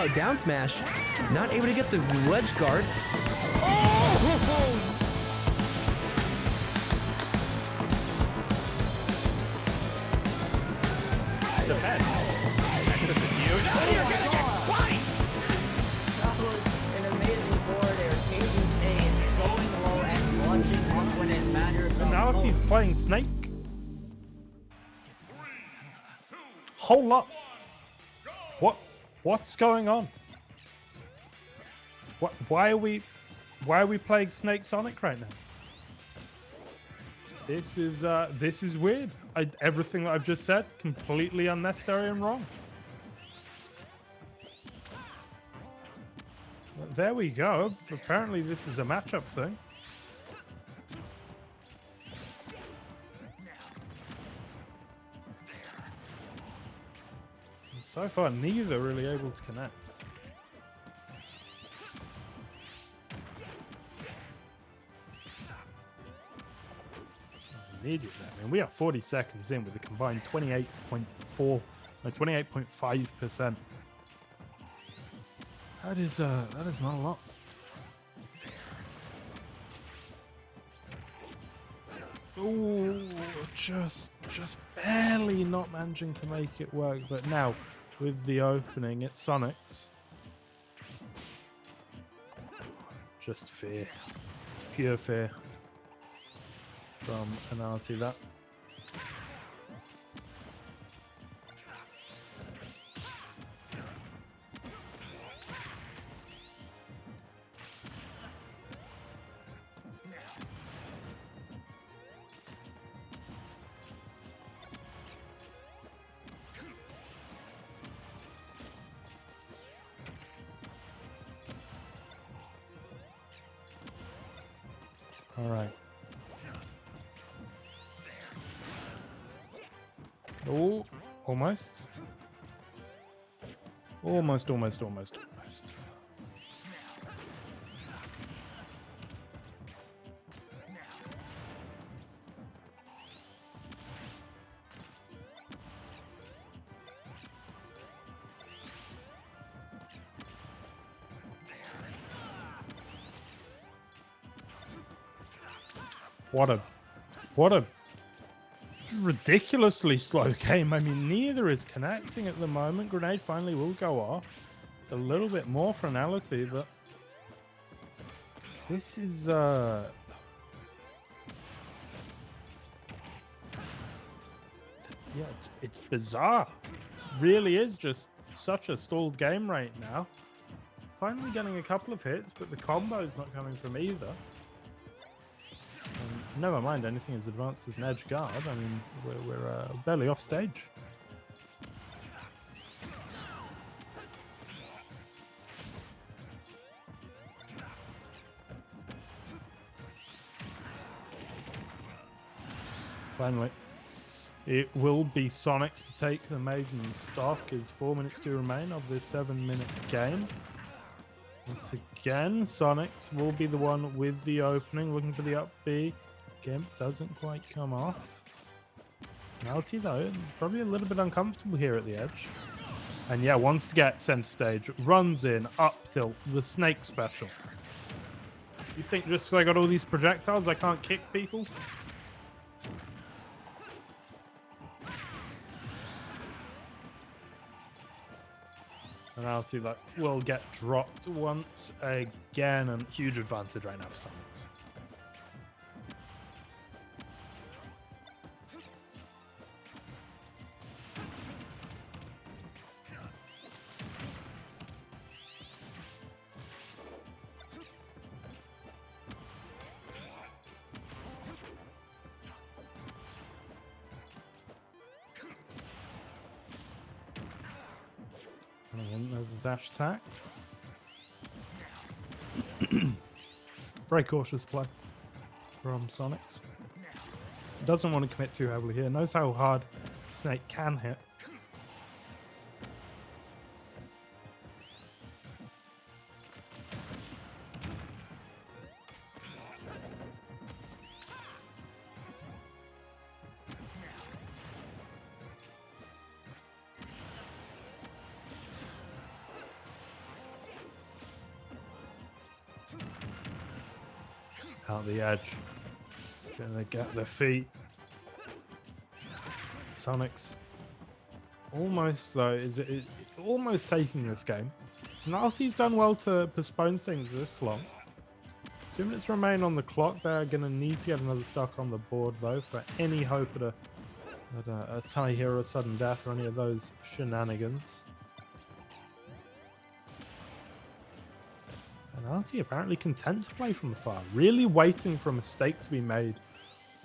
down smash. Not able to get the ledge guard. Oh! Defense. Nexus is huge. Oh, you're gonna get twice! That was an amazing forward air, changing stage, going low and launching up when it matters the Analyty's most. playing Snake. Hold up. What's going on? Why are we playing Snake Sonic right now? This is weird. Everything that I've just said, completely unnecessary and wrong. But there we go. Apparently this is a matchup thing. And so far, neither really able to connect. Immediately. I mean, we are 40 seconds in with a combined 28.5%. That is not a lot. Ooh, just barely not managing to make it work. But now, with the opening, it's Sonix. Just fear, pure fear. From Anality that. All right. Oh, almost. Almost. What a ridiculously slow game. I mean, neither is connecting at the moment. Grenade finally will go off. It's a little bit more for Anality, but this is yeah, it's bizarre. It really is just such a stalled game right now. Finally getting a couple of hits, but the combo's not coming from either. And never mind anything as advanced as an edge guard. I mean, we're barely off stage. Finally, it will be Sonix to take the maiden stock. As 4 minutes to remain of this 7-minute game. Once again, Sonix will be the one with the opening, looking for the up B. Gimp doesn't quite come off. Anality, though, probably a little bit uncomfortable here at the edge. And yeah, wants to get center stage, runs in, up tilt, the snake special. You think just because I got all these projectiles, I can't kick people? Anality that will get dropped once again, and huge advantage right now for Sonix. And there's a dash attack. Very cautious play from Sonix. Doesn't want to commit too heavily here. Knows how hard Snake can hit. out the edge. Gonna get their feet. Sonix almost though is almost taking this game. Analyty's done well to postpone things this long. 2 minutes remain on the clock. They're going to need to get another stock on the board, though, for any hope at a tie here or a sudden death or any of those shenanigans. Anality apparently content to play from afar, really waiting for a mistake to be made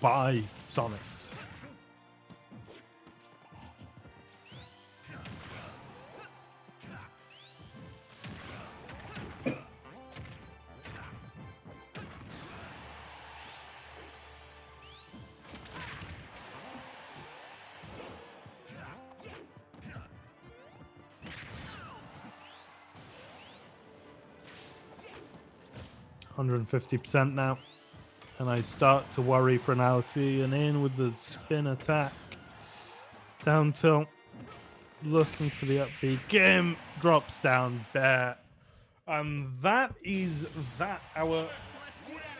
by Sonix. 150% now. And I start to worry for Anality, and in with the spin attack. Down tilt. Looking for the upbeat. Game drops down bare. And that is that. Our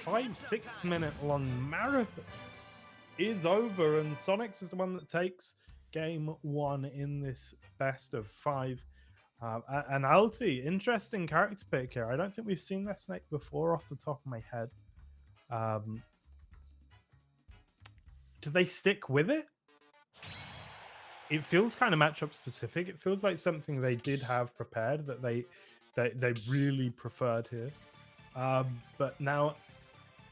5-6 minute long marathon is over, and Sonix is the one that takes game one in this best of 5. Anality, interesting character pick here. I don't think we've seen that snake before off the top of my head. Do they stick with it? It feels kind of matchup specific. It feels like something they did have prepared that they really preferred here. But now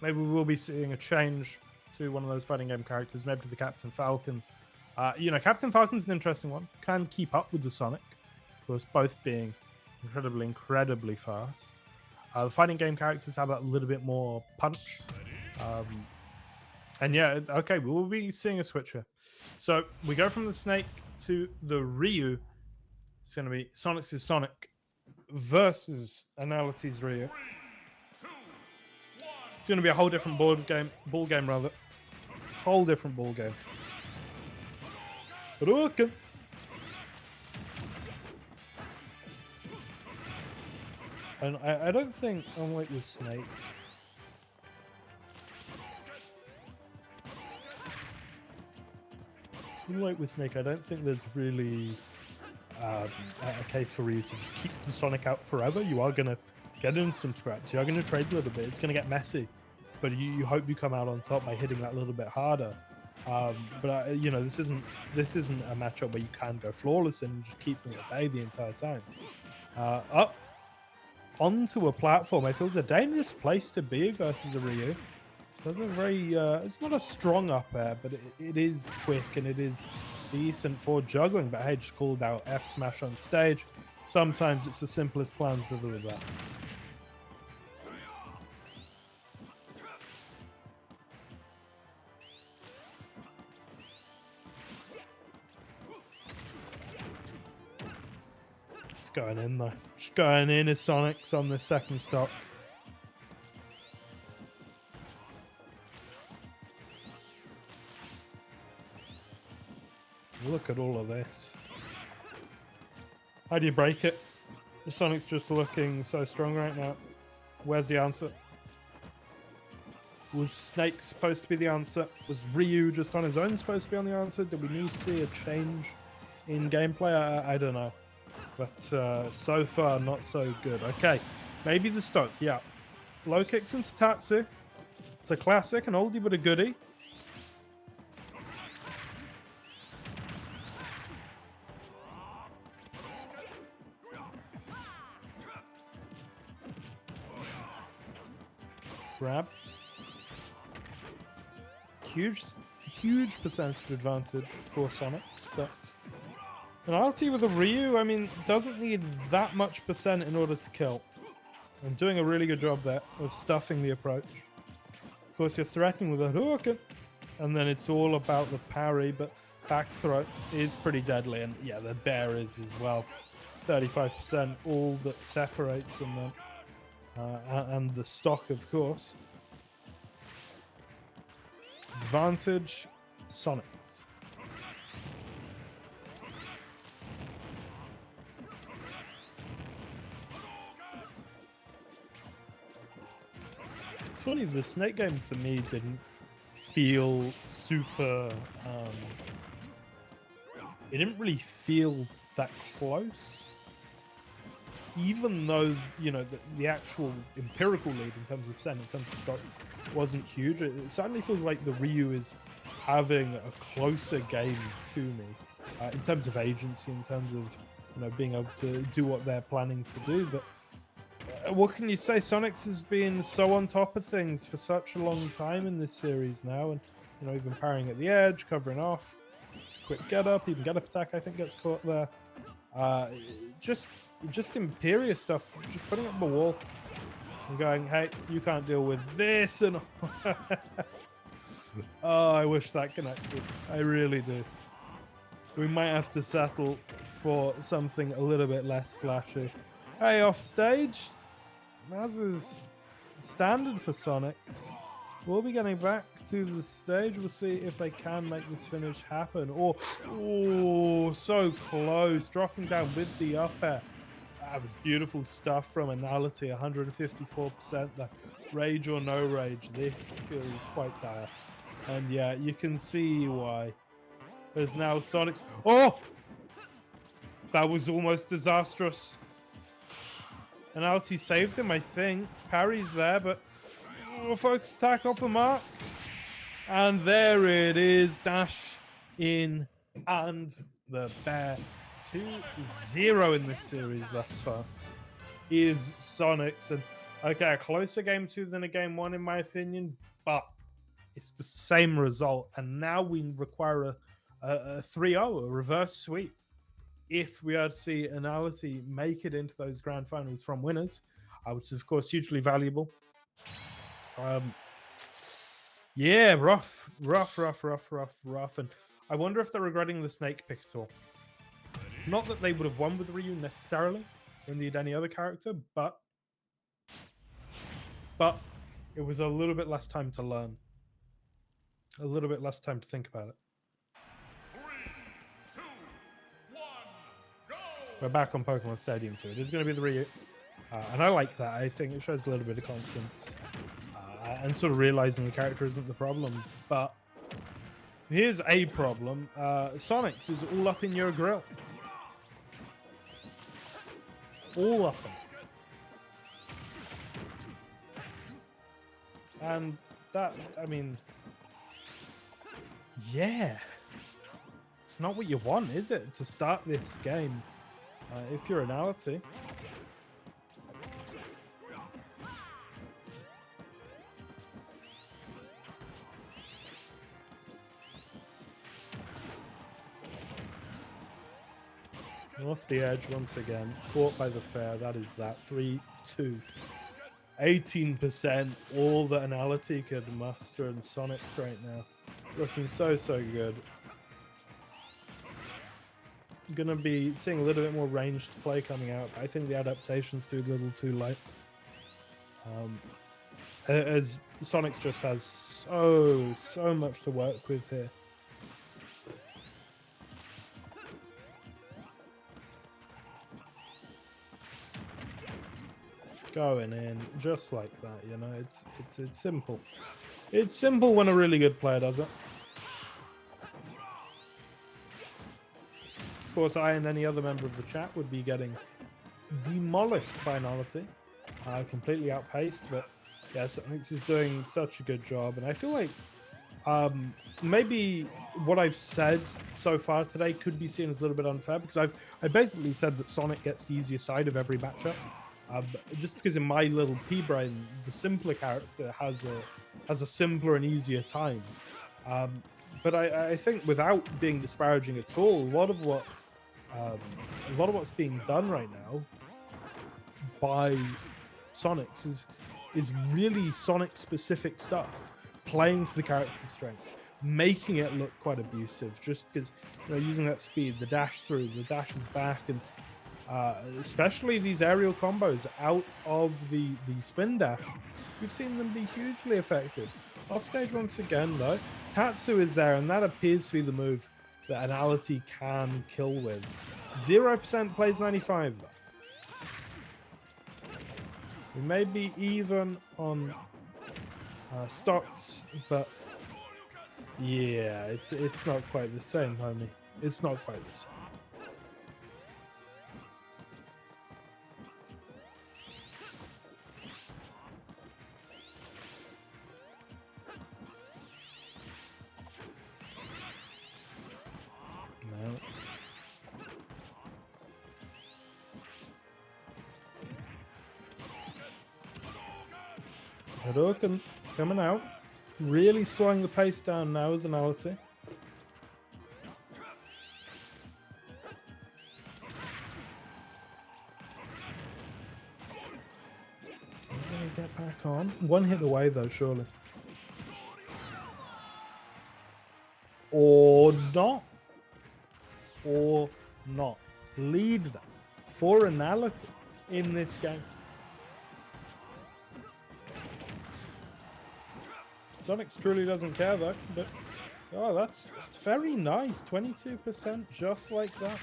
maybe we'll be seeing a change to one of those fighting game characters, maybe to the Captain Falcon. You know, Captain Falcon's an interesting one. Can keep up with the Sonic. Of course, both being incredibly fast. The fighting game characters have a little bit more punch. And yeah, okay, we will be seeing a switch here. So we go from the Snake to the Ryu. It's going to be Sonix's Sonic versus Analyty's Ryu. It's going to be a whole different ball game rather. Whole different ball game. Okay. And I don't think, unlike the Snake, I don't think there's really a case for you to just keep the Sonic out forever. You are going to get in some scraps. You are going to trade a little bit. It's going to get messy. But you hope you come out on top by hitting that little bit harder. But you know, this isn't a matchup where you can go flawless and just keep them at bay the entire time. Up onto a platform. I feel it's a dangerous place to be versus a Ryu. That's a very, it's not a strong up air, but it is quick and it is decent for juggling. But hey, just called out F smash on stage. Sometimes it's the simplest plans that are the best. Just going in though. Just going in as Sonix on the second stock. Look at all of this. How do you break it? The Sonic's just looking so strong right now. Where's the answer? Was Snake supposed to be the answer? Was Ryu just on his own supposed to be on the answer? Did we need to see a change in gameplay? I don't know. But so far, not so good. Okay, maybe the stock, yeah. Low kicks into Tatsu. It's a classic, an oldie but a goodie. Grab. Huge percentage advantage for Sonix, but Anality with a Ryu, I mean, doesn't need that much percent in order to kill. I'm doing a really good job there of stuffing the approach. Of course, you're threatening with a Hadouken, and then it's all about the parry, but back throw is pretty deadly, and yeah, the bear is as well. 35%, all that separates them then. And the stock, of course. Advantage, Sonix. It's funny, the Snake game to me didn't feel super. It didn't really feel that close. Even though, you know, the actual empirical lead in terms of percent, in terms of stocks, wasn't huge, it certainly feels like the Ryu is having a closer game to me in terms of agency, in terms of, you know, being able to do what they're planning to do. But what can you say? Sonix has been so on top of things for such a long time in this series now, and, you know, even parrying at the edge, covering off, quick get up, even get up attack I think gets caught there. Just imperious stuff, just putting up a wall and going, hey, you can't deal with this, and oh, I wish that connected. I really do. We might have to settle for something a little bit less flashy. Hey, off stage, as is standard for Sonix, we'll be getting back to the stage. We'll see if they can make this finish happen. Oh, so close, dropping down with the up air. That was beautiful stuff from Anality, 154%. The rage or no rage, this feels quite dire. And yeah, you can see why. There's now Sonix. Oh! That was almost disastrous. Anality saved him, I think. Parry's there, but focus attack off the mark. And there it is. Dash in, and the bear. 2-0 in this series thus far is Sonix. And okay, a closer game 2 than a game 1 in my opinion, but it's the same result. And now we require a 3-0, a reverse sweep, if we are to see Anality make it into those grand finals from winners, which is of course hugely valuable. Yeah, rough. And I wonder if they're regretting the snake pick at all. Not that they would have won with Ryu necessarily, or indeed any other character, but it was a little bit less time to learn. A little bit less time to think about it. 3, 2, 1, go! We're back on Pokemon Stadium 2. It is going to be the Ryu. And I like that. I think it shows a little bit of confidence. And sort of realizing the character isn't the problem. But here's a problem. Sonix is all up in your grill. All up in it. And that, I mean, yeah. It's not what you want, is it? To start this game. If you're Anality. Off the edge once again. Caught by the fair. That is that. 3-2. 18%. All that Anality could muster in Sonix right now. Looking so good. Gonna be seeing a little bit more ranged play coming out. I think the adaptation's too little too late. As Sonix just has so much to work with here. Going in just like that, you know. It's simple. It's simple when a really good player does it. Of course, I and any other member of the chat would be getting demolished by Anality. Completely outpaced, but yeah, Sonix is doing such a good job. And I feel like maybe what I've said so far today could be seen as a little bit unfair, because I basically said that Sonic gets the easier side of every matchup. Just because in my little pea brain, the simpler character has a simpler and easier time. But I think, without being disparaging at all, a lot of what's being done right now by Sonix is really Sonic specific stuff, playing to the character's strengths, making it look quite abusive, just because, you know, using that speed, the dash through, the dashes back, and especially these aerial combos out of the spin dash. We've seen them be hugely effective. Offstage once again though, Tatsu is there, and that appears to be the move that Anality can kill with. 0% plays 95 though. We may be even on stocks, but yeah, it's not quite the same, homie. It's not quite the same. No. Hadouken coming out. Really slowing the pace down now as Anality. He's going to get back on. One hit away though, surely. Or not. Or not. Lead them for Anality in this game. Sonix truly doesn't care though, but oh, that's very nice. 22% just like that.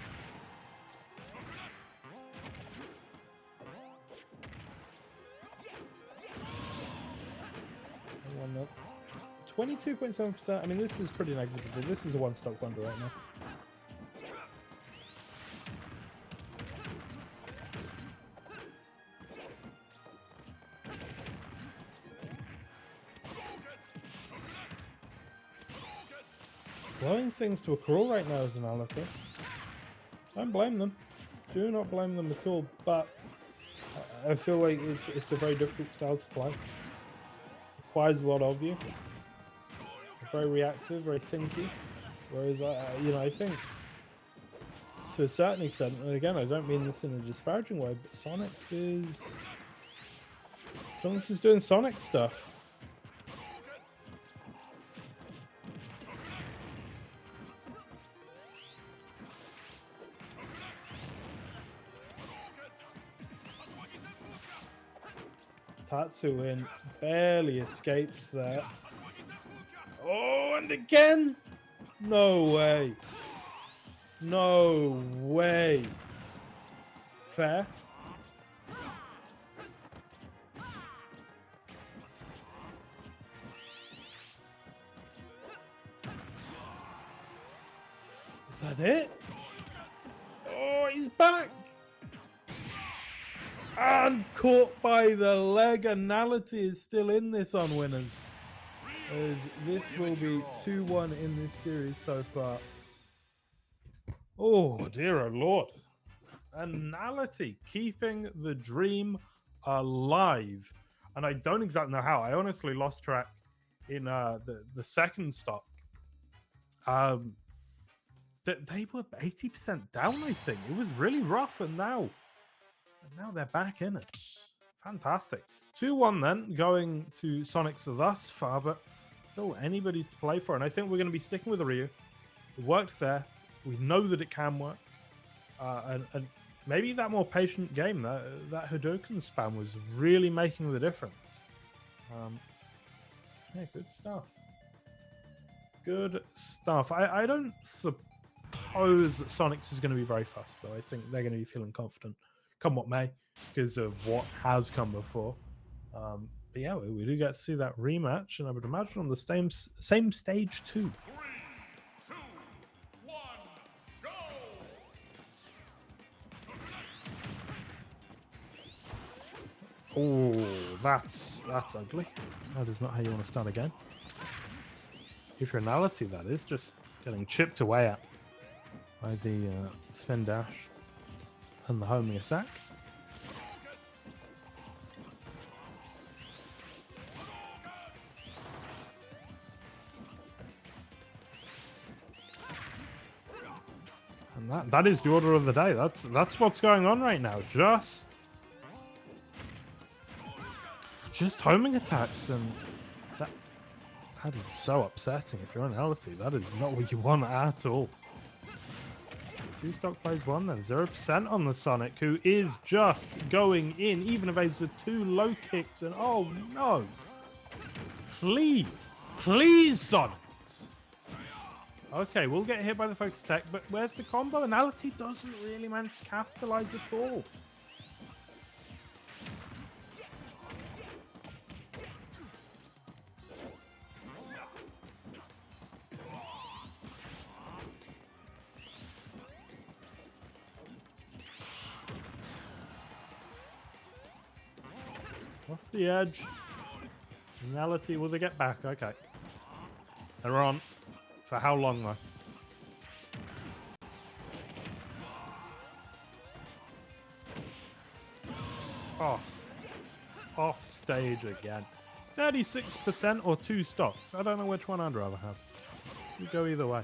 One up. 22.7%. I mean, this is pretty negligible. This is a one-stock wonder right now. Slowing things to a crawl right now is Anality. Don't blame them. Do not blame them at all, but I feel like it's a very difficult style to play. Requires a lot of you. Very reactive, very thinky. Whereas, I think to a certain extent, and again, I don't mean this in a disparaging way, but Sonix is doing Sonic stuff. Tatsuin barely escapes there. Oh, and again! No way. No way. Fair. Is that it? Oh, he's back! And caught by the leg. Anality is still in this on winners. As this will be 2-1 in this series so far. Oh dear, oh lord. Anality keeping the dream alive. And I don't exactly know how. I honestly lost track in the second stock. They were 80% down, I think. It was really rough, and now they're back in it. Fantastic. 2-1 then, going to Sonix thus far, but still anybody's to play for. And I think we're going to be sticking with the Ryu. It worked there. We know that it can work. And maybe that more patient game, that Hadouken spam was really making the difference. Yeah, good stuff. Good stuff. I don't suppose that Sonix is going to be very fast, so I think they're going to be feeling confident, come what may, because of what has come before. But yeah, we do get to see that rematch, and I would imagine on the same stage too. 3, 2, 1, go! Oh, that's ugly. That is not how you want to start a game. If your Anality, that is, just getting chipped away at by the spin dash and the homing attack. And that is the order of the day. That's what's going on right now. Just homing attacks, and that is so upsetting. If you're on Anality, that is not what you want at all. 2 stock plays 1 then. 0% on the Sonic, who is just going in, even evades the 2 low kicks, and oh no! Please Sonic! Okay, we'll get hit by the focus attack, but where's the combo? Anality doesn't really manage to capitalize at all. Off the edge. Anality, will they get back? Okay. They're on. For how long, though? Oh. Off stage again. 36% or 2 stocks. I don't know which one I'd rather have. You go either way.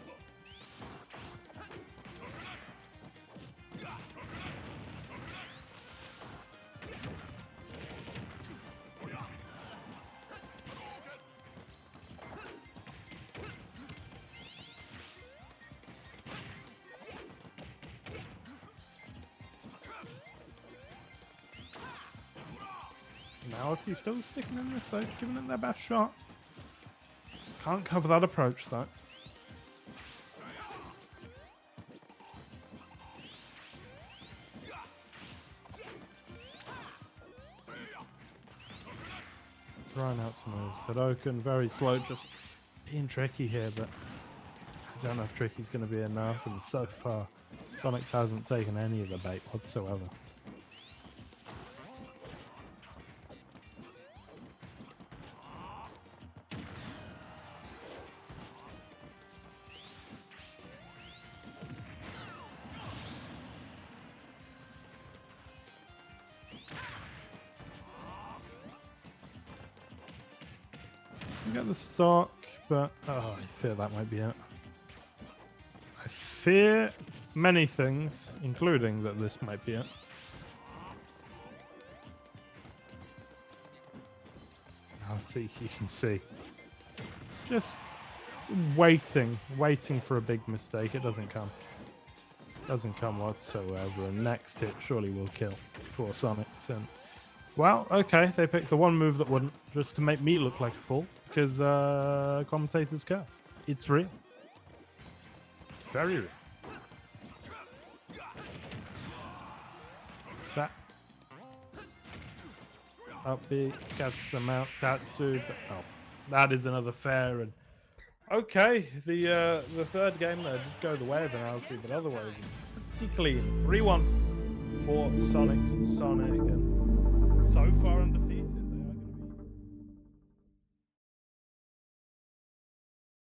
Anality still sticking in this, so he's giving it their best shot. Can't cover that approach, though. Throwing out some moves. Hadoken, very slow, just being tricky here, but I don't know if tricky's going to be enough, and so far, Sonix hasn't taken any of the bait whatsoever. We got the stock, but oh, I fear that might be it. I fear many things, including that this might be it. Anality, you can see, just waiting for a big mistake. It doesn't come. Doesn't come whatsoever. And next hit surely will kill for Sonix. And well, okay, they picked the one move that wouldn't, just to make me look like a fool, because commentators curse. It's real. It's very real. That up B, catches them out, Tatsu, but oh, that is another fair. And okay, the third game there did go the way of Anality, but otherwise pretty clean. 3-1 for Sonix and Sonic, and so far under